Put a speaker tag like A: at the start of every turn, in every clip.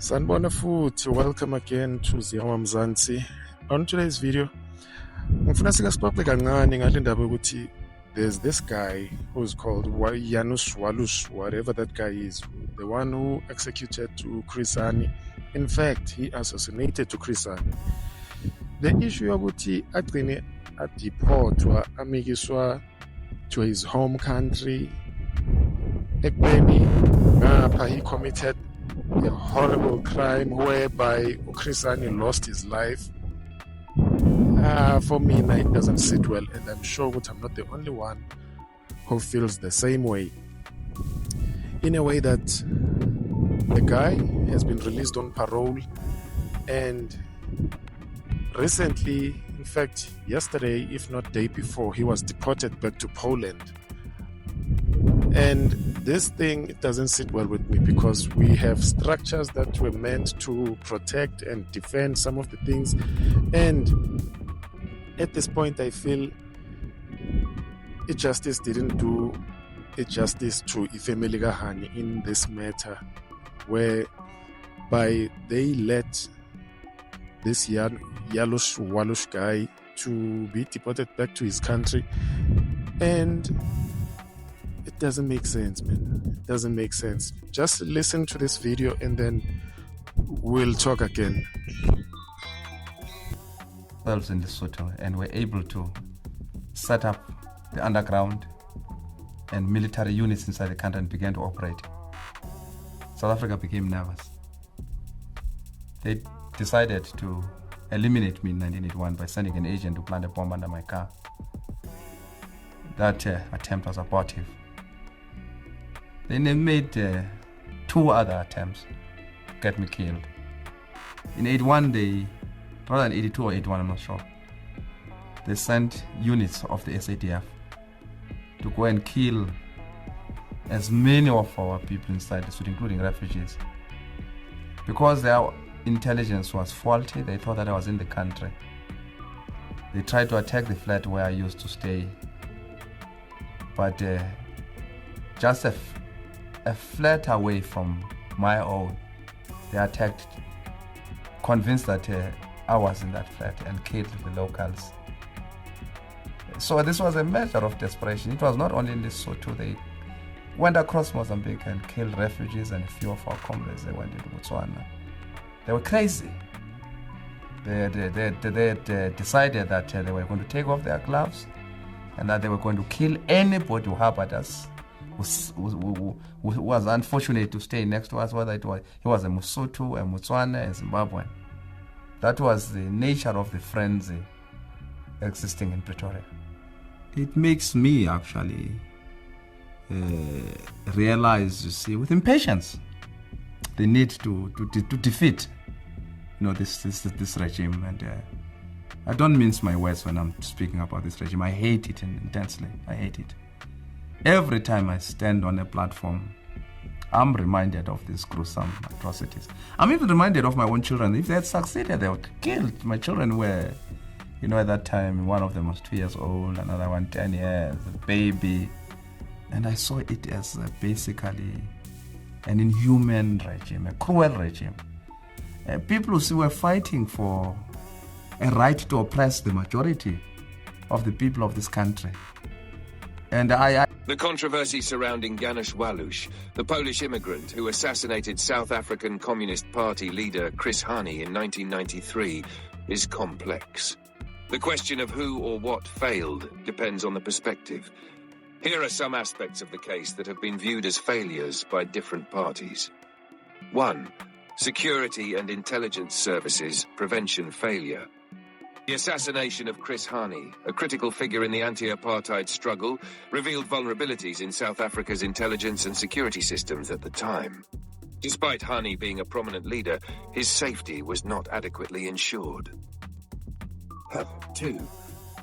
A: Sanibona futhi, welcome again to Ziyama Mzansi. On today's video, ngifuna sixoxe kancane ngale ndaba ukuthi there's this guy who's called Janusz Waluś, whatever that guy is, the one who executed to Chris Hani. In fact, he assassinated to Chris Hani. The issue yokuthi agcine adeportwa amikiswa to his home country ekubeni ngapha he committed a horrible crime whereby Chris Hani lost his life. For me, it doesn't sit well, and I'm sure that I'm not the only one who feels the same way. In a way that the guy has been released on parole, and recently, in fact, yesterday, if not day before, he was deported back to Poland. And this thing, it doesn't sit well with me because we have structures that were meant to protect and defend some of the things. And at this point, I feel justice didn't do justice to Ifemeliga Hani in this matter, whereby they let this Janusz Waluś guy to be deported back to his country. And it doesn't make sense, man. It doesn't make sense. Just listen to this video and then we'll talk again.
B: In Lesotho, and were able to set up the underground and military units inside the country and began to operate. South Africa became nervous. They decided to eliminate me in 1981 by sending an agent to plant a bomb under my car. That attempt was abortive. Then they made 2 other attempts to get me killed. In 81, rather than 82 or 81, I'm not sure, they sent units of the SADF to go and kill as many of our people inside the suit, including refugees. Because their intelligence was faulty, they thought that I was in the country. They tried to attack the flat where I used to stay. But just a flat away from my own, they attacked, convinced that I was in that flat, and killed the locals. So this was a measure of desperation. It was not only in Lesotho. They went across Mozambique and killed refugees, and a few of our comrades, they went into Botswana. They were crazy. They decided that they were going to take off their gloves and that they were going to kill anybody who harbored us, who was unfortunate to stay next to us, whether he was a Mosotho, a Motswana, a Zimbabwean. That was the nature of the frenzy existing in Pretoria. It makes me actually realize, you see, with impatience, the need to defeat, this regime. And I don't mince my words when I'm speaking about this regime. I hate it intensely. I hate it. Every time I stand on a platform, I'm reminded of these gruesome atrocities. I'm even reminded of my own children. If they had succeeded, they were killed. My children were, at that time, one of them was 2 years old, another one 10 years, a baby. And I saw it as basically an inhuman regime, a cruel regime. People who were fighting for a right to oppress the majority of the people of this country. And
C: The controversy surrounding Janusz Waluś, the Polish immigrant who assassinated South African Communist Party leader Chris Hani in 1993, is complex. The question of who or what failed depends on the perspective. Here are some aspects of the case that have been viewed as failures by different parties. 1. Security and intelligence services prevention failure. The assassination of Chris Hani, a critical figure in the anti-apartheid struggle, revealed vulnerabilities in South Africa's intelligence and security systems at the time. Despite Hani being a prominent leader, his safety was not adequately ensured. 2.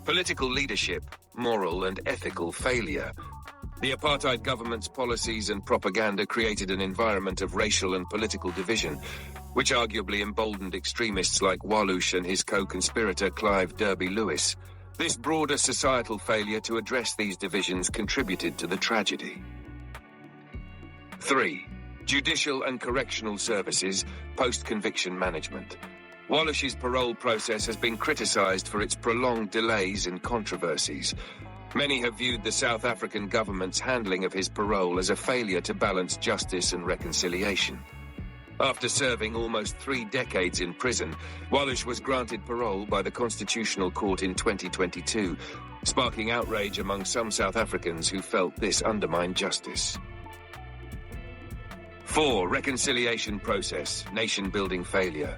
C: Political leadership, moral and ethical failure. The apartheid government's policies and propaganda created an environment of racial and political division, which arguably emboldened extremists like Waluś and his co-conspirator Clive Derby Lewis. This broader societal failure to address these divisions contributed to the tragedy. 3. Judicial and correctional services, post-conviction management. Waluś's parole process has been criticised for its prolonged delays and controversies. Many have viewed the South African government's handling of his parole as a failure to balance justice and reconciliation. After serving almost 3 decades in prison, Waluś was granted parole by the Constitutional Court in 2022, sparking outrage among some South Africans who felt this undermined justice. 4. Reconciliation process, nation-building failure.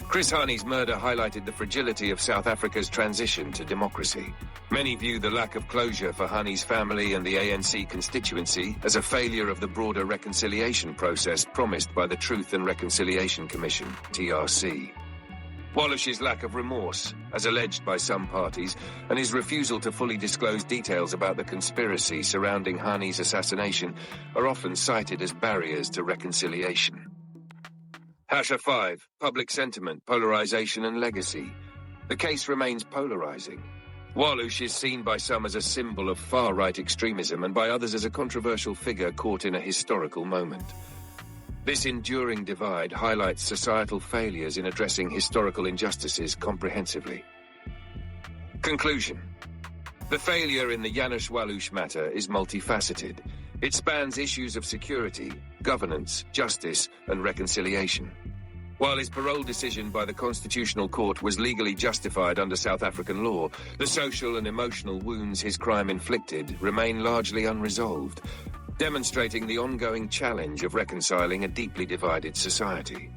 C: Chris Hani's murder highlighted the fragility of South Africa's transition to democracy. Many view the lack of closure for Hani's family and the ANC constituency as a failure of the broader reconciliation process promised by the Truth and Reconciliation Commission, TRC. Waluś's lack of remorse, as alleged by some parties, and his refusal to fully disclose details about the conspiracy surrounding Hani's assassination are often cited as barriers to reconciliation. #5. Public sentiment, polarization and legacy. The case remains polarizing. Waluś is seen by some as a symbol of far-right extremism and by others as a controversial figure caught in a historical moment. This enduring divide highlights societal failures in addressing historical injustices comprehensively. Conclusion. The failure in the Janusz Waluś matter is multifaceted. It spans issues of security, governance, justice, and reconciliation. While his parole decision by the Constitutional Court was legally justified under South African law, the social and emotional wounds his crime inflicted remain largely unresolved, demonstrating the ongoing challenge of reconciling a deeply divided society.